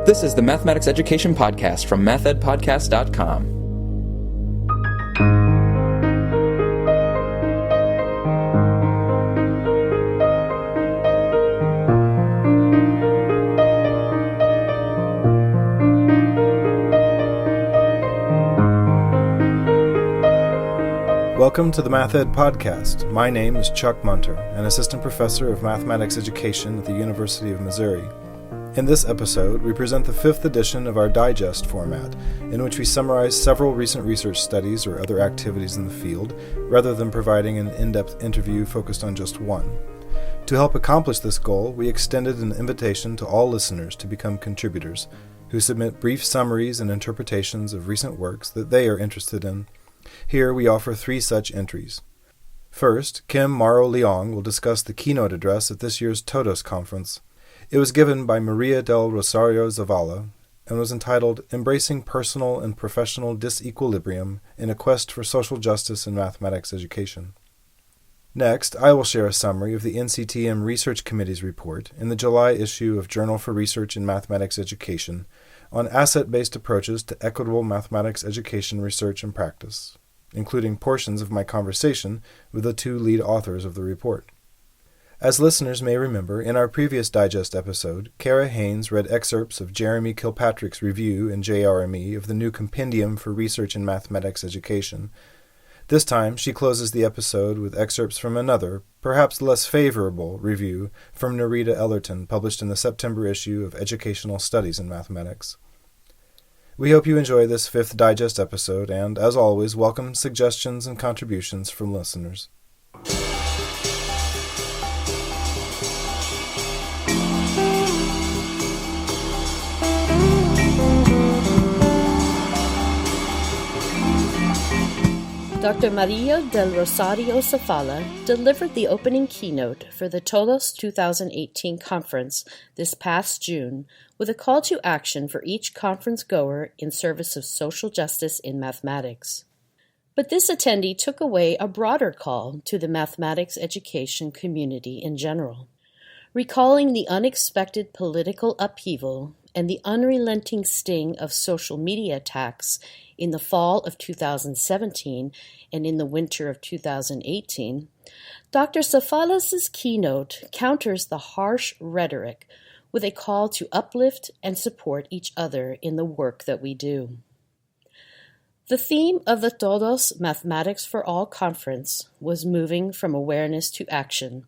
This is the Mathematics Education Podcast from mathedpodcast.com. Welcome to the Math Ed Podcast. My name is Chuck Munter, an assistant professor of mathematics education at the University of Missouri. In this episode, we present the 5th edition of our digest format, in which we summarize several recent research studies or other activities in the field, rather than providing an in-depth interview focused on just one. To help accomplish this goal, we extended an invitation to all listeners to become contributors, who submit brief summaries and interpretations of recent works that they are interested in. Here we offer 3 such entries. First, Kim Morrow Leong will discuss the keynote address at this year's TODOS conference. It was given by Maria del Rosario Zavala and was entitled Embracing Personal and Professional Disequilibrium in a Quest for Social Justice in Mathematics Education. Next, I will share a summary of the NCTM Research Committee's report in the July issue of Journal for Research in Mathematics Education on asset-based approaches to equitable mathematics education research and practice, including portions of my conversation with the 2 lead authors of the report. As listeners may remember, in our previous digest episode, Cara Haines read excerpts of Jeremy Kilpatrick's review in JRME of the new Compendium for Research in Mathematics Education. This time, she closes the episode with excerpts from another, perhaps less favorable, review from Nerita Ellerton, published in the September issue of Educational Studies in Mathematics. We hope you enjoy this 5th digest episode, and, as always, welcome suggestions and contributions from listeners. Dr. Maria del Rosario Zavala delivered the opening keynote for the TODOS 2018 conference this past June with a call to action for each conference goer in service of social justice in mathematics. But this attendee took away a broader call to the mathematics education community in general, recalling the unexpected political upheaval and the unrelenting sting of social media attacks in the fall of 2017 and in the winter of 2018, Dr. Zavala's keynote counters the harsh rhetoric with a call to uplift and support each other in the work that we do. The theme of the TODOS Mathematics for All conference was moving from awareness to action,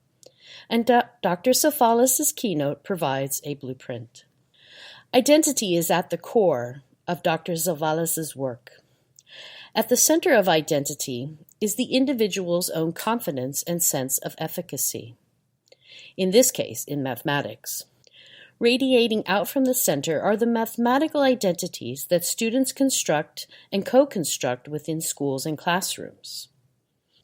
and Dr. Zavala's keynote provides a blueprint. Identity is at the core of Dr. Zavala's work. At the center of identity is the individual's own confidence and sense of efficacy. In this case, in mathematics. Radiating out from the center are the mathematical identities that students construct and co-construct within schools and classrooms.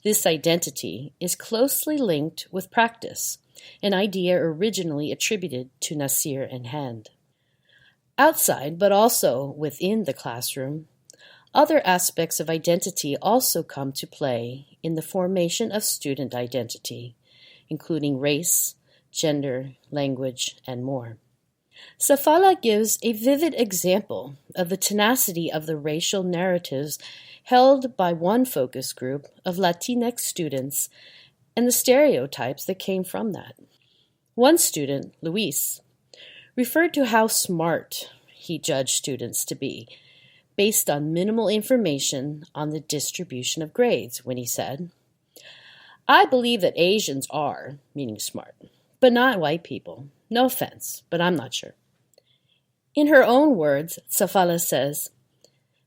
This identity is closely linked with practice, an idea originally attributed to Nasir and Hand. Outside, but also within the classroom, other aspects of identity also come to play in the formation of student identity, including race, gender, language, and more. Zavala gives a vivid example of the tenacity of the racial narratives held by one focus group of Latinx students and the stereotypes that came from that. One student, Luis, referred to how smart he judged students to be, based on minimal information on the distribution of grades, when he said, "I believe that Asians are," meaning smart, "but not white people. No offense, but I'm not sure." In her own words, Zavala says,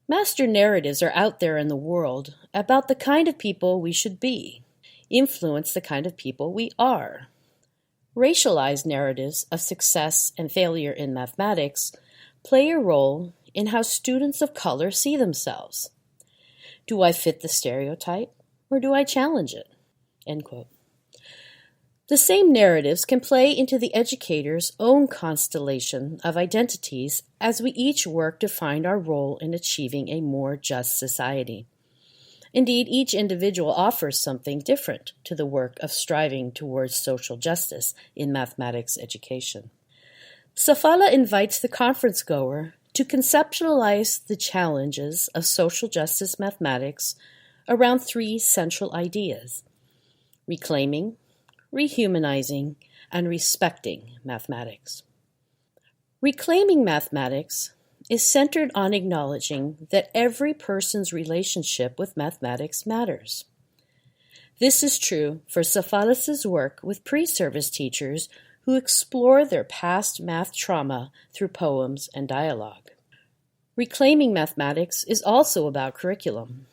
"Master narratives are out there in the world about the kind of people we should be, influence the kind of people we are. Racialized narratives of success and failure in mathematics play a role in how students of color see themselves. Do I fit the stereotype, or do I challenge it?" End quote. The same narratives can play into the educator's own constellation of identities as we each work to find our role in achieving a more just society. Indeed, each individual offers something different to the work of striving towards social justice in mathematics education. Zavala invites the conference goer to conceptualize the challenges of social justice mathematics around three central ideas: reclaiming, rehumanizing, and respecting mathematics. Reclaiming mathematics is centered on acknowledging that every person's relationship with mathematics matters. This is true for Zavala's work with pre-service teachers who explore their past math trauma through poems and dialogue. Reclaiming mathematics is also about curriculum.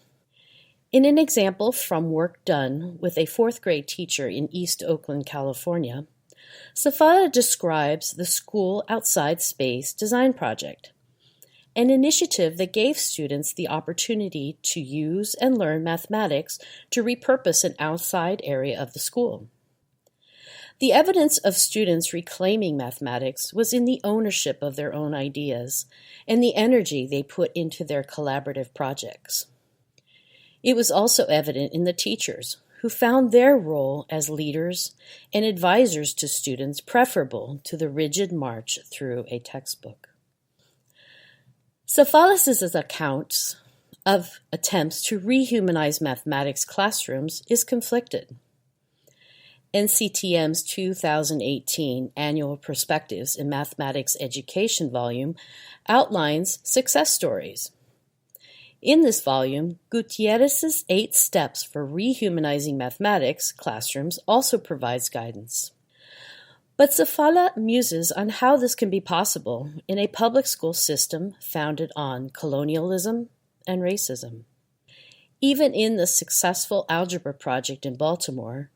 In an example from work done with a fourth grade teacher in East Oakland, California, Zavala describes the School Outside Space Design Project, an initiative that gave students the opportunity to use and learn mathematics to repurpose an outside area of the school. The evidence of students reclaiming mathematics was in the ownership of their own ideas and the energy they put into their collaborative projects. It was also evident in the teachers, who found their role as leaders and advisors to students preferable to the rigid march through a textbook. Zavala's account of attempts to rehumanize mathematics classrooms is conflicted. NCTM's 2018 Annual Perspectives in Mathematics Education volume outlines success stories. In this volume, Gutierrez's 8 steps for rehumanizing mathematics classrooms also provides guidance. But Zavala muses on how this can be possible in a public school system founded on colonialism and racism. Even in the successful algebra project in Baltimore,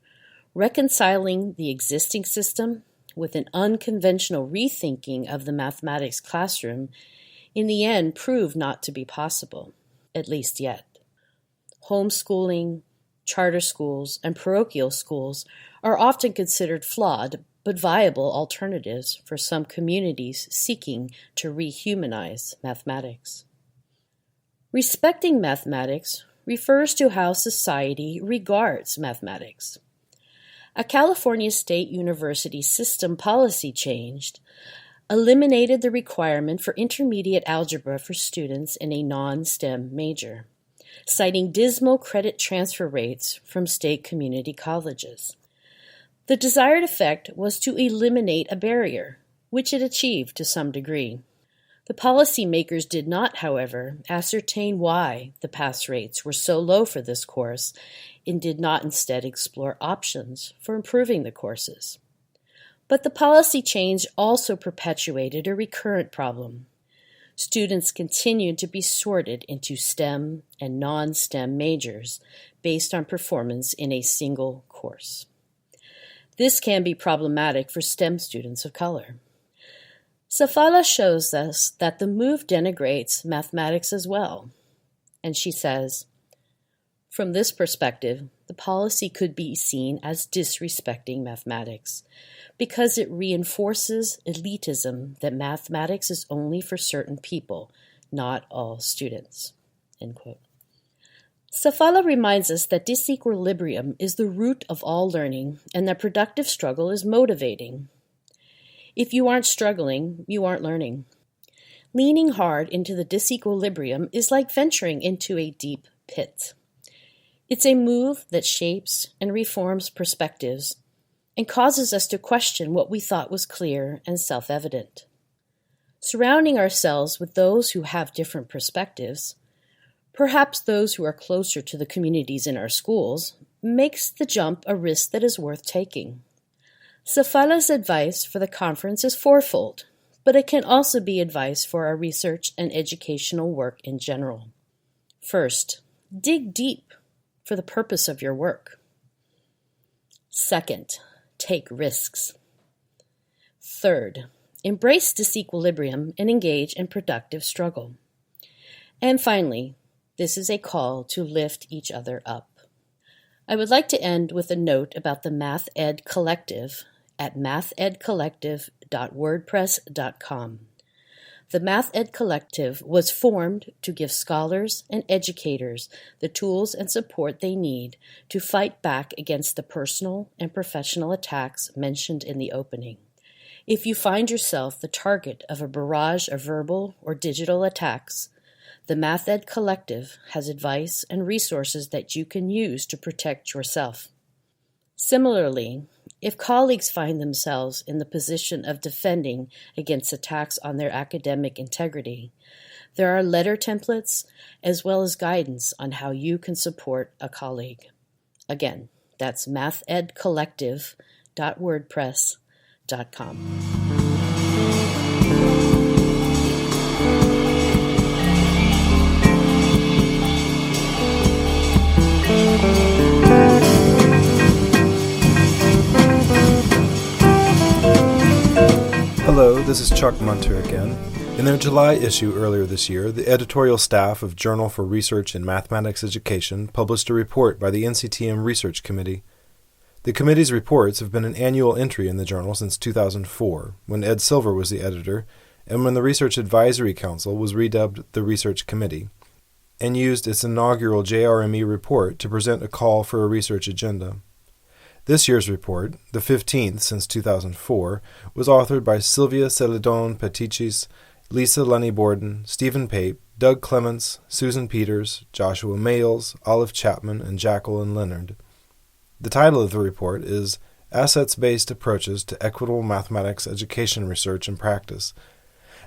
reconciling the existing system with an unconventional rethinking of the mathematics classroom in the end proved not to be possible, at least yet. Homeschooling, charter schools, and parochial schools are often considered flawed but viable alternatives for some communities seeking to rehumanize mathematics. Respecting mathematics refers to how society regards mathematics. A California State University system policy change eliminated the requirement for intermediate algebra for students in a non-STEM major, citing dismal credit transfer rates from state community colleges. The desired effect was to eliminate a barrier, which it achieved to some degree. The policymakers did not, however, ascertain why the pass rates were so low for this course and did not instead explore options for improving the courses. But the policy change also perpetuated a recurrent problem. Students continued to be sorted into STEM and non-STEM majors based on performance in a single course. This can be problematic for STEM students of color. Zavala shows us that the move denigrates mathematics as well, and she says, from this perspective, the policy could be seen as disrespecting mathematics because it reinforces elitism that mathematics is only for certain people, not all students. End quote. Zavala reminds us that disequilibrium is the root of all learning and that productive struggle is motivating. If you aren't struggling, you aren't learning. Leaning hard into the disequilibrium is like venturing into a deep pit. It's a move that shapes and reforms perspectives and causes us to question what we thought was clear and self-evident. Surrounding ourselves with those who have different perspectives, perhaps those who are closer to the communities in our schools, makes the jump a risk that is worth taking. Zavala's advice for the conference is fourfold, but it can also be advice for our research and educational work in general. First, dig deep for the purpose of your work. Second, take risks. Third, embrace disequilibrium and engage in productive struggle. And finally, this is a call to lift each other up. I would like to end with a note about the Math Ed Collective at mathedcollective.wordpress.com. The Math Ed Collective was formed to give scholars and educators the tools and support they need to fight back against the personal and professional attacks mentioned in the opening. If you find yourself the target of a barrage of verbal or digital attacks, the MathEd Collective has advice and resources that you can use to protect yourself. Similarly, if colleagues find themselves in the position of defending against attacks on their academic integrity, there are letter templates as well as guidance on how you can support a colleague. Again, that's mathedcollective.wordpress.com. Hello, this is Chuck Munter again. In their July issue earlier this year, the editorial staff of Journal for Research in Mathematics Education published a report by the NCTM Research Committee. The committee's reports have been an annual entry in the journal since 2004, when Ed Silver was the editor, and when the Research Advisory Council was redubbed the Research Committee, and used its inaugural JRME report to present a call for a research agenda. This year's report, the 15th since 2004, was authored by Sylvia Celedon-Peticis, Lisa Lunny-Borden, Stephen Pape, Doug Clements, Susan Peters, Joshua Males, Olive Chapman, and Jacqueline Leonard. The title of the report is Assets-Based Approaches to Equitable Mathematics Education Research and Practice.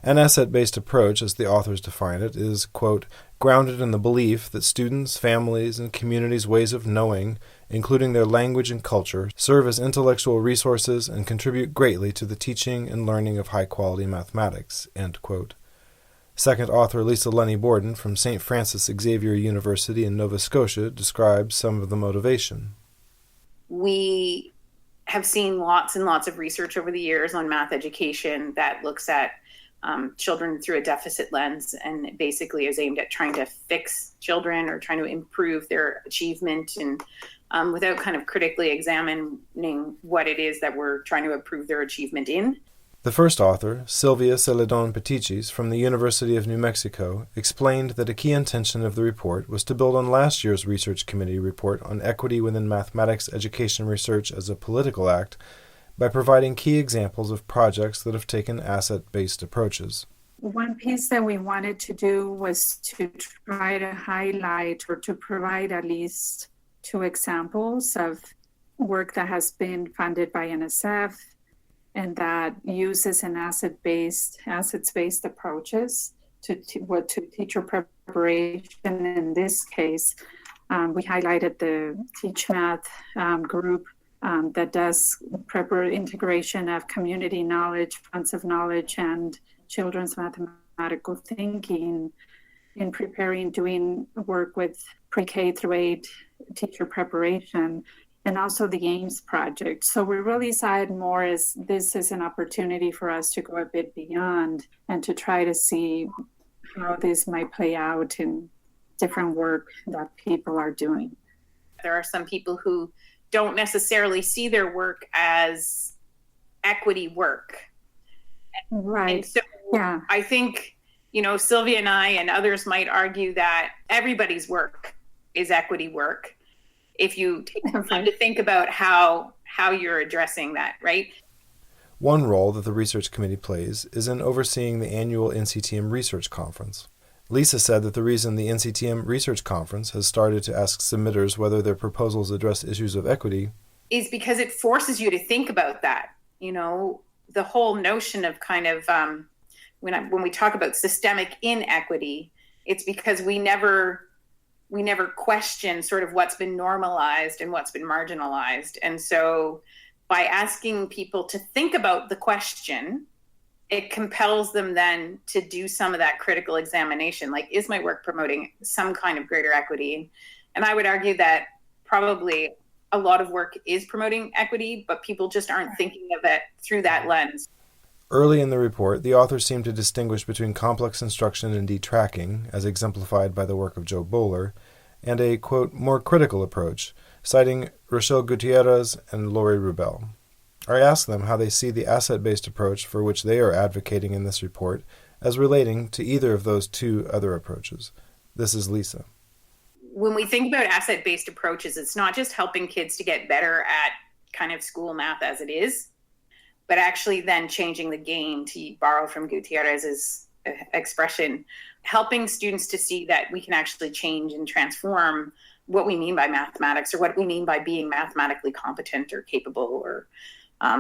An asset-based approach, as the authors define it, is, quote, grounded in the belief that students, families, and communities' ways of knowing, including their language and culture, serve as intellectual resources and contribute greatly to the teaching and learning of high-quality mathematics, end quote. Second author Lisa Lunny-Borden from St. Francis Xavier University in Nova Scotia describes some of the motivation. We have seen lots and lots of research over the years on math education that looks at children through a deficit lens, and it basically is aimed at trying to fix children or trying to improve their achievement, and without kind of critically examining what it is that we're trying to improve their achievement in. The first author, Sylvia Celedon-Peticis from the University of New Mexico, explained that a key intention of the report was to build on last year's Research Committee report on equity within mathematics education research as a political act by providing key examples of projects that have taken asset-based approaches. One piece that we wanted to do was to try to highlight or to provide at least 2 examples of work that has been funded by NSF and that uses an assets-based approaches to teacher preparation. In this case, we highlighted the Teach Math group that does integration of community knowledge, funds of knowledge, and children's mathematical thinking in doing work with pre-K through 8 teacher preparation, and also the AIMS project. So we really saw it more as this is an opportunity for us to go a bit beyond and to try to see how this might play out in different work that people are doing. There are some people who don't necessarily see their work as equity work. Right. And so yeah. I think, Sylvia and I and others might argue that everybody's work is equity work if you take time to think about how you're addressing that, right? One role that the Research Committee plays is in overseeing the annual NCTM Research Conference. Lisa said that the reason the NCTM Research Conference has started to ask submitters whether their proposals address issues of equity is because it forces you to think about that. The whole notion of kind of when we talk about systemic inequity, it's because we never question sort of what's been normalized and what's been marginalized. And so by asking people to think about the question, it compels them then to do some of that critical examination. Like, is my work promoting some kind of greater equity? And I would argue that probably a lot of work is promoting equity, but people just aren't thinking of it through that lens. Early in the report, the authors seem to distinguish between complex instruction and detracking, as exemplified by the work of Joe Bowler, and a, quote, more critical approach, citing Rochelle Gutierrez and Lori Rubel. I asked them how they see the asset-based approach for which they are advocating in this report as relating to either of those 2 other approaches. This is Lisa. When we think about asset-based approaches, it's not just helping kids to get better at kind of school math as it is, but actually then changing the game, to borrow from Gutierrez's expression, helping students to see that we can actually change and transform what we mean by mathematics, or what we mean by being mathematically competent or capable or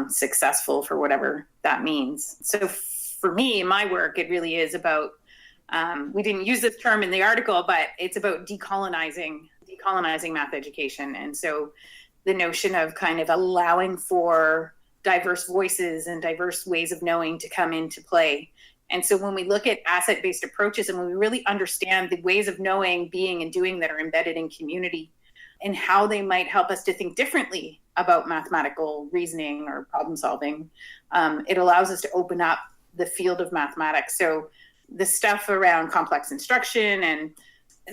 successful, for whatever that means. So for me, my work, it really is about, we didn't use this term in the article, but it's about decolonizing math education. And so the notion of kind of allowing for diverse voices and diverse ways of knowing to come into play. And so when we look at asset-based approaches, and when we really understand the ways of knowing, being, and doing that are embedded in community, and how they might help us to think differently about mathematical reasoning or problem solving, it allows us to open up the field of mathematics. So the stuff around complex instruction and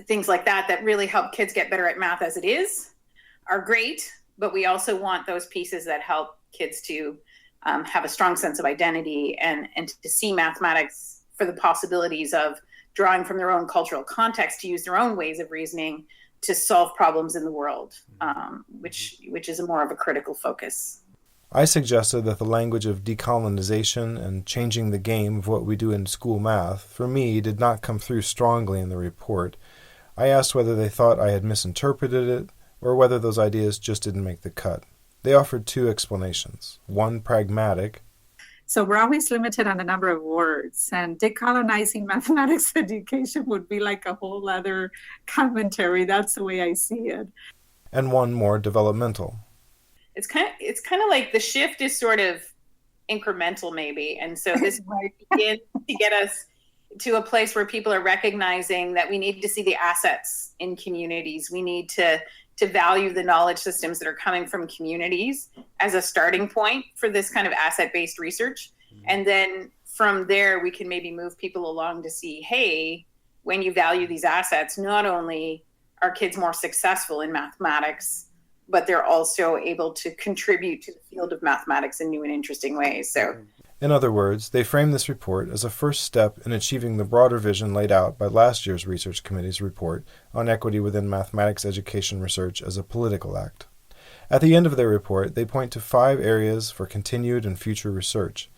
things like that, that really help kids get better at math as it is, are great, but we also want those pieces that help kids to have a strong sense of identity and to see mathematics for the possibilities of drawing from their own cultural context to use their own ways of reasoning to solve problems in the world, which is more of a critical focus. I suggested that the language of decolonization and changing the game of what we do in school math, for me, did not come through strongly in the report. I asked whether they thought I had misinterpreted it, or whether those ideas just didn't make the cut. They offered two explanations. One, pragmatic. So we're always limited on the number of words, and decolonizing mathematics education would be like a whole other commentary. That's the way I see it. And one, more developmental. It's kind of like the shift is sort of incremental, maybe. And so this might begin to get us to a place where people are recognizing that we need to see the assets in communities. We need to value the knowledge systems that are coming from communities as a starting point for this kind of asset-based research. And then from there, we can maybe move people along to see, hey, when you value these assets, not only are kids more successful in mathematics, but they're also able to contribute to the field of mathematics in new and interesting ways. So, in other words, they frame this report as a first step in achieving the broader vision laid out by last year's Research Committee's report on equity within mathematics education research as a political act. At the end of their report, they point to 5 areas for continued and future research.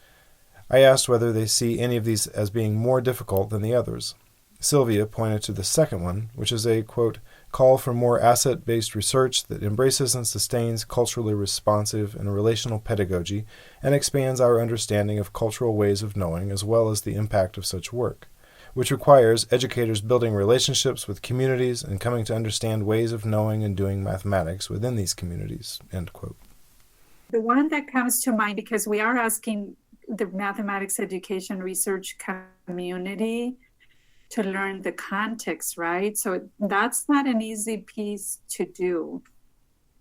I asked whether they see any of these as being more difficult than the others. Sylvia pointed to the second one, which is a, quote, call for more asset-based research that embraces and sustains culturally responsive and relational pedagogy and expands our understanding of cultural ways of knowing as well as the impact of such work, which requires educators building relationships with communities and coming to understand ways of knowing and doing mathematics within these communities, end quote. The one that comes to mind, because we are asking the mathematics education research community to learn the context, right? So that's not an easy piece to do.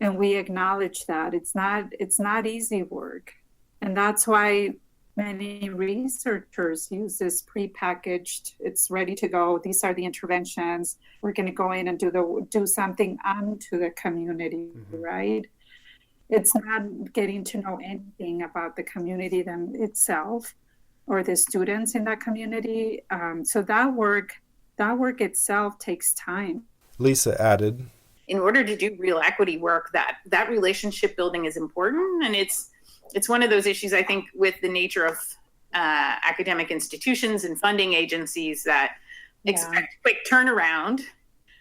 And we acknowledge that. It's not easy work. And that's why many researchers use this prepackaged, it's ready to go. These are the interventions. We're going to go in and do something onto the community, right? It's not getting to know anything about the community itself or the students in that community. So that work itself takes time. Lisa added, in order to do real equity work, that relationship building is important. And it's one of those issues, I think, with the nature of academic institutions and funding agencies that expect quick turnaround,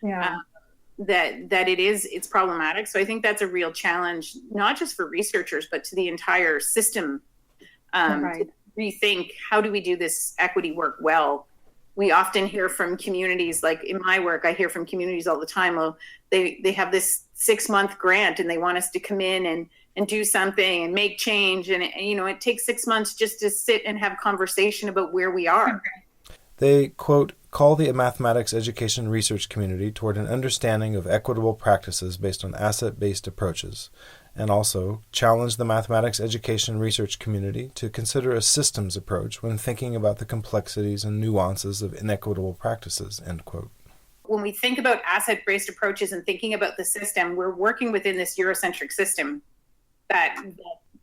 that it's problematic. So I think that's a real challenge, not just for researchers, but to the entire system, to rethink, how do we do this equity work well? We often hear from communities, like in my work, I hear from communities all the time, well, they have this 6-month grant and they want us to come in and do something and make change. And it takes 6 months just to sit and have conversation about where we are. They, quote, call the mathematics education research community toward an understanding of equitable practices based on asset-based approaches, and also challenge the mathematics education research community to consider a systems approach when thinking about the complexities and nuances of inequitable practices, end quote. When we think about asset-based approaches and thinking about the system, we're working within this Eurocentric system that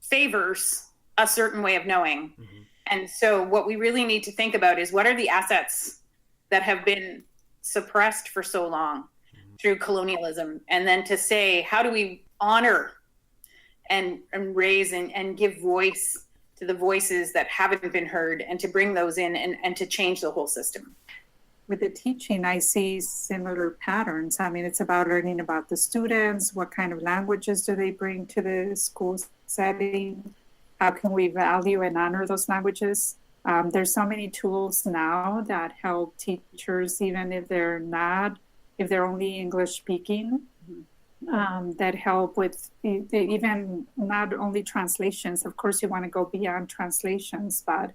favors a certain way of knowing. Mm-hmm. And so what we really need to think about is, what are the assets that have been suppressed for so long through colonialism? And then to say, how do we honor and raise and give voice to the voices that haven't been heard, and to bring those in and to change the whole system. With the teaching, I see similar patterns. I mean, it's about learning about the students, what kind of languages do they bring to the school setting, how can we value and honor those languages. There's so many tools now that help teachers, even if they're only English speaking, that help with even not only translations. Of course, you want to go beyond translations, but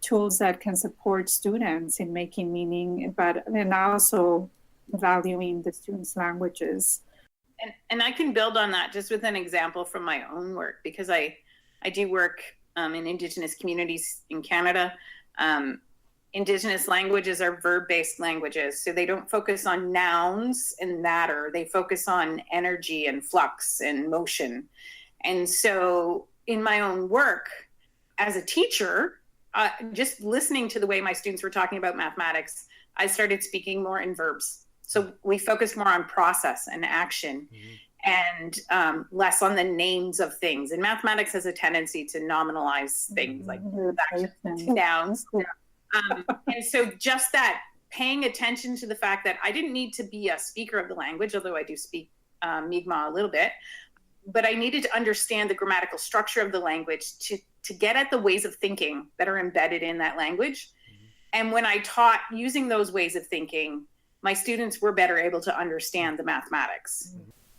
tools that can support students in making meaning, and also valuing the students' languages. And I can build on that just with an example from my own work, because I do work in Indigenous communities in Canada. Indigenous languages are verb-based languages, so they don't focus on nouns and matter. They focus on energy and flux and motion. And so in my own work as a teacher, just listening to the way my students were talking about mathematics, I started speaking more in verbs. So we focused more on process and action, and less on the names of things. And mathematics has a tendency to nominalize things like nouns. And so just that, paying attention to the fact that I didn't need to be a speaker of the language, although I do speak Mi'kmaq a little bit, but I needed to understand the grammatical structure of the language to get at the ways of thinking that are embedded in that language. And when I taught using those ways of thinking, my students were better able to understand the mathematics.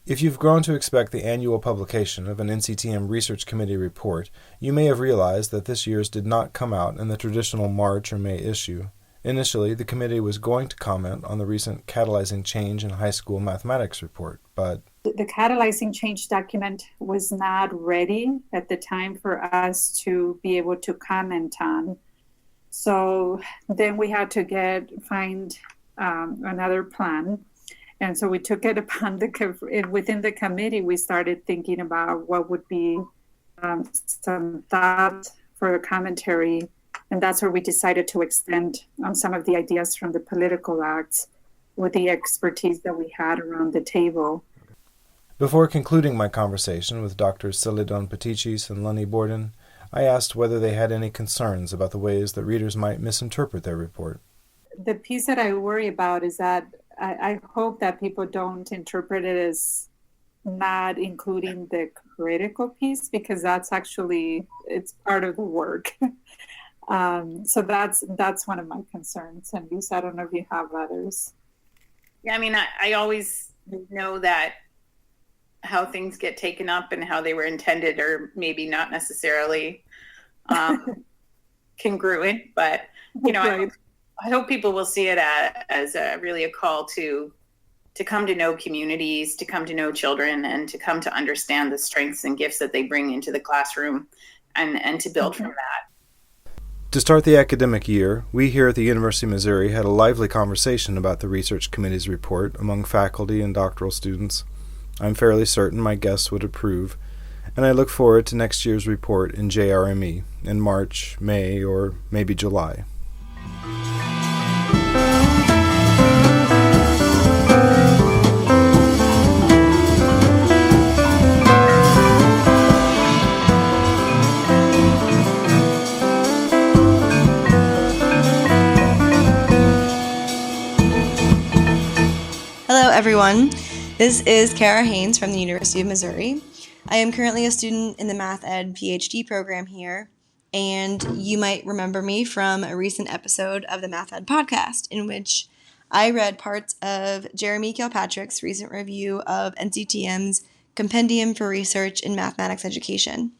If you've grown to expect the annual publication of an NCTM Research Committee report, you may have realized that this year's did not come out in the traditional March or May issue. Initially, the committee was going to comment on the recent Catalyzing Change in High School Mathematics report, but the Catalyzing Change document was not ready at the time for us to be able to comment on. So then we had to find another plan. And so we took it upon within the committee, we started thinking about what would be some thought for a commentary. And that's where we decided to extend on some of the ideas from the political acts with the expertise that we had around the table. Before concluding my conversation with Drs. Celedon Petichis and Lenny Borden, I asked whether they had any concerns about the ways that readers might misinterpret their report. The piece that I worry about is that I hope that people don't interpret it as not including the critical piece, because that's actually, it's part of the work. So that's one of my concerns. And Lisa, I don't know if you have others. Yeah, I mean, I always know that how things get taken up and how they were intended are maybe not necessarily congruent, but, you know, Right. I hope people will see it as really a call to come to know communities, to come to know children, and to come to understand the strengths and gifts that they bring into the classroom, and to build from that. To start the academic year, we here at the University of Missouri had a lively conversation about the Research Committee's report among faculty and doctoral students. I'm fairly certain my guests would approve, and I look forward to next year's report in JRME in March, May, or maybe July. Hello, everyone. This is Cara Haines from the University of Missouri. I am currently a student in the Math Ed PhD program here, and you might remember me from a recent episode of the Math Ed podcast, in which I read parts of Jeremy Kilpatrick's recent review of NCTM's Compendium for Research in Mathematics Education.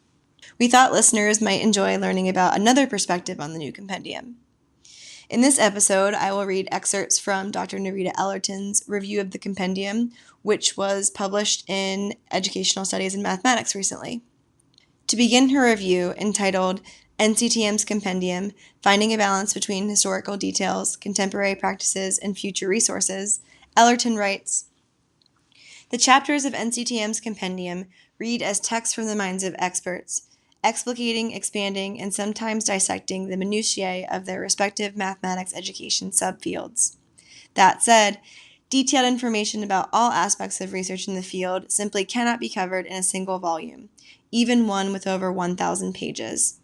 We thought listeners might enjoy learning about another perspective on the new compendium. In this episode, I will read excerpts from Dr. Narita Ellerton's review of the compendium, which was published in Educational Studies in Mathematics recently. To begin her review, entitled NCTM's Compendium, Finding a Balance Between Historical Details, Contemporary Practices, and Future Resources, Ellerton writes, "The chapters of NCTM's Compendium read as texts from the minds of experts, explicating, expanding, and sometimes dissecting the minutiae of their respective mathematics education subfields. That said, detailed information about all aspects of research in the field simply cannot be covered in a single volume, even one with over 1,000 pages.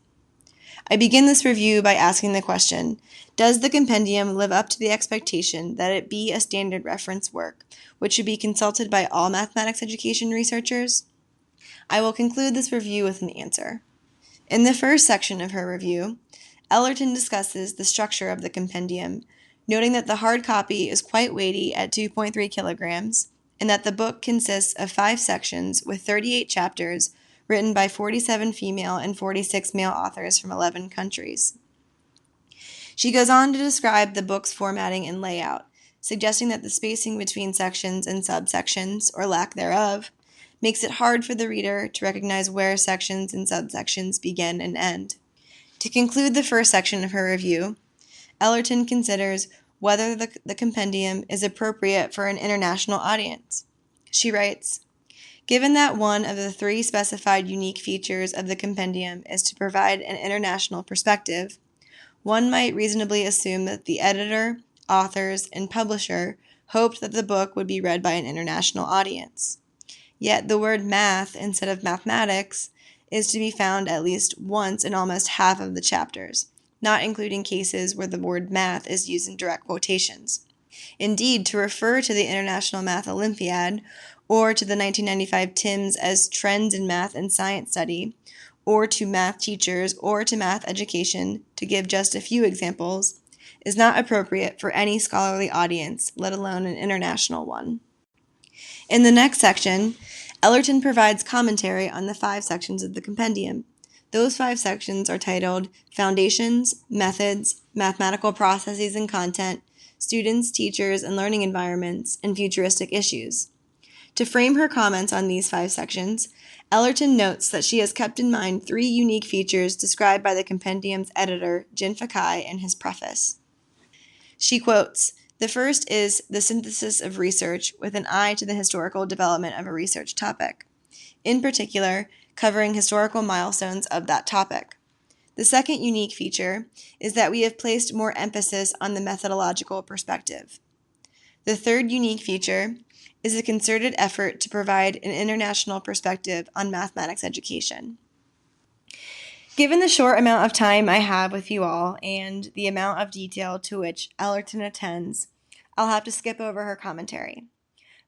I begin this review by asking the question, does the compendium live up to the expectation that it be a standard reference work, which should be consulted by all mathematics education researchers? I will conclude this review with an answer. In the first section of her review, Ellerton discusses the structure of the compendium, noting that the hard copy is quite weighty at 2.3 kilograms, and that the book consists of 5 sections with 38 chapters written by 47 female and 46 male authors from 11 countries. She goes on to describe the book's formatting and layout, suggesting that the spacing between sections and subsections, or lack thereof, makes it hard for the reader to recognize where sections and subsections begin and end. To conclude the first section of her review, Ellerton considers whether the compendium is appropriate for an international audience. She writes, "Given that one of the 3 specified unique features of the compendium is to provide an international perspective, one might reasonably assume that the editor, authors, and publisher hoped that the book would be read by an international audience. Yet the word math instead of mathematics is to be found at least once in almost half of the chapters, not including cases where the word math is used in direct quotations. Indeed, to refer to the International Math Olympiad, or to the 1995 TIMSS as Trends in Math and Science Study, or to math teachers, or to math education, to give just a few examples, is not appropriate for any scholarly audience, let alone an international one." In the next section, Ellerton provides commentary on the 5 sections of the compendium. Those 5 sections are titled Foundations, Methods, Mathematical Processes and Content, Students, Teachers, and Learning Environments, and Futuristic Issues. To frame her comments on these 5 sections, Ellerton notes that she has kept in mind 3 unique features described by the compendium's editor, Jin Fakai, in his preface. She quotes, "The first is the synthesis of research with an eye to the historical development of a research topic, in particular, covering historical milestones of that topic. The second unique feature is that we have placed more emphasis on the methodological perspective. The third unique feature is a concerted effort to provide an international perspective on mathematics education." Given the short amount of time I have with you all and the amount of detail to which Ellerton attends, I'll have to skip over her commentary.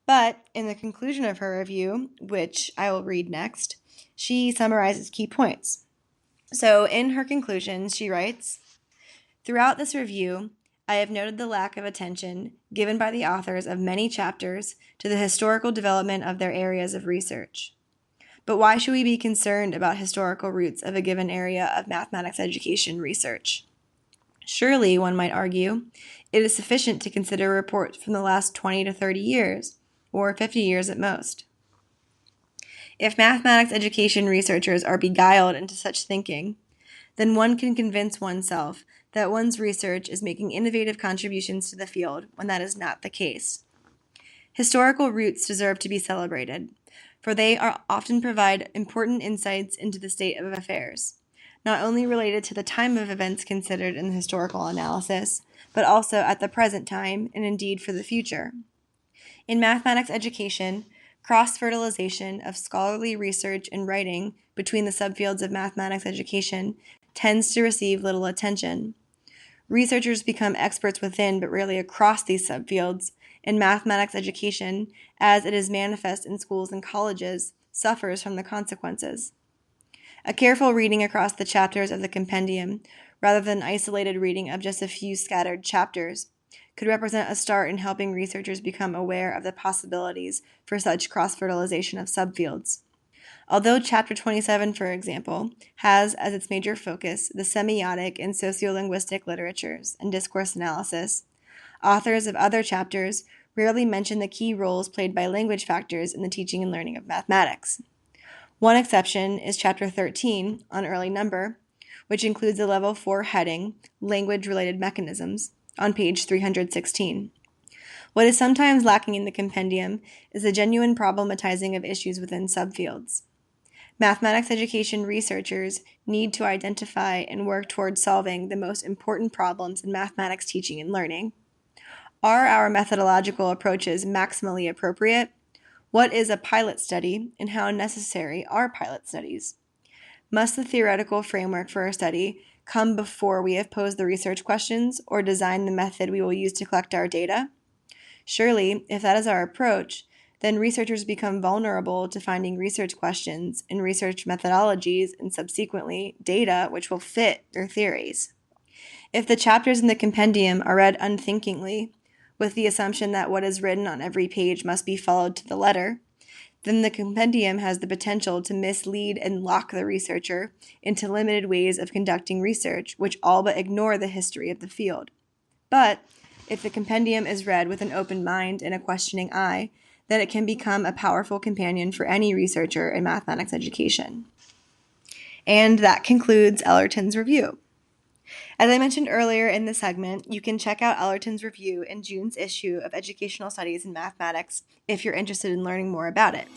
But in the conclusion of her review, which I will read next, she summarizes key points. So in her conclusion, she writes, "Throughout this review, I have noted the lack of attention given by the authors of many chapters to the historical development of their areas of research. But why should we be concerned about historical roots of a given area of mathematics education research? Surely, one might argue, it is sufficient to consider reports from the last 20 to 30 years, or 50 years at most. If mathematics education researchers are beguiled into such thinking, then one can convince oneself that one's research is making innovative contributions to the field when that is not the case. Historical roots deserve to be celebrated, for they often provide important insights into the state of affairs, not only related to the time of events considered in the historical analysis, but also at the present time and indeed for the future. In mathematics education, cross-fertilization of scholarly research and writing between the subfields of mathematics education tends to receive little attention. Researchers become experts within but rarely across these subfields, and mathematics education, as it is manifest in schools and colleges, suffers from the consequences. A careful reading across the chapters of the compendium, rather than isolated reading of just a few scattered chapters, could represent a start in helping researchers become aware of the possibilities for such cross-fertilization of subfields. Although Chapter 27, for example, has as its major focus the semiotic and sociolinguistic literatures and discourse analysis, authors of other chapters rarely mention the key roles played by language factors in the teaching and learning of mathematics. One exception is Chapter 13 on early number, which includes a Level 4 heading, Language-Related Mechanisms, on page 316. What is sometimes lacking in the compendium is a genuine problematizing of issues within subfields. Mathematics education researchers need to identify and work towards solving the most important problems in mathematics teaching and learning. Are our methodological approaches maximally appropriate? What is a pilot study, and how necessary are pilot studies? Must the theoretical framework for a study come before we have posed the research questions or designed the method we will use to collect our data? Surely, if that is our approach, then researchers become vulnerable to finding research questions and research methodologies and subsequently data which will fit their theories. If the chapters in the compendium are read unthinkingly, with the assumption that what is written on every page must be followed to the letter, then the compendium has the potential to mislead and lock the researcher into limited ways of conducting research which all but ignore the history of the field. But if the compendium is read with an open mind and a questioning eye, then it can become a powerful companion for any researcher in mathematics education. And that concludes Ellerton's review. As I mentioned earlier in the segment, you can check out Ellerton's review in June's issue of Educational Studies in Mathematics if you're interested in learning more about it.